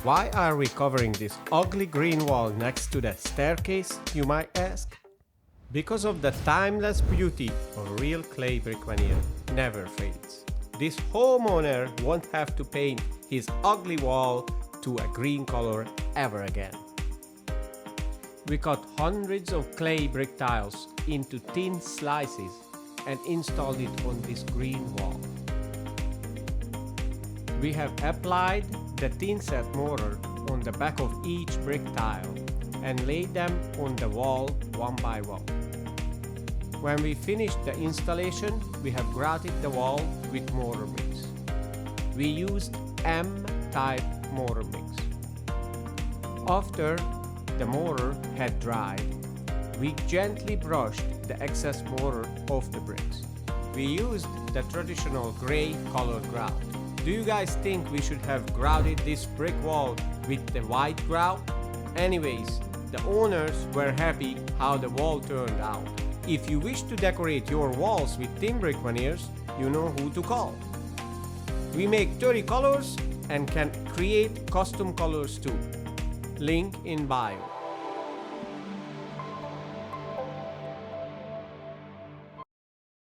Why are we covering this ugly green wall next to the staircase, you might ask? Because of the timeless beauty of real clay brick veneer never fades. This homeowner won't have to paint his ugly wall to a green color ever again. We cut hundreds of clay brick tiles into thin slices and installed it on this green wall. We have applied the thin set mortar on the back of each brick tile and laid them on the wall one by one. When we finished the installation, we have grouted the wall with mortar mix. We used M-type mortar mix. After the mortar had dried, we gently brushed the excess mortar off the bricks. We used the traditional gray colored grout. Do you guys think we should have grouted this brick wall with the white grout? Anyways, the owners were happy how the wall turned out. If you wish to decorate your walls with thin brick veneers, you know who to call. We make 30 colors and can create custom colors too. Link in bio.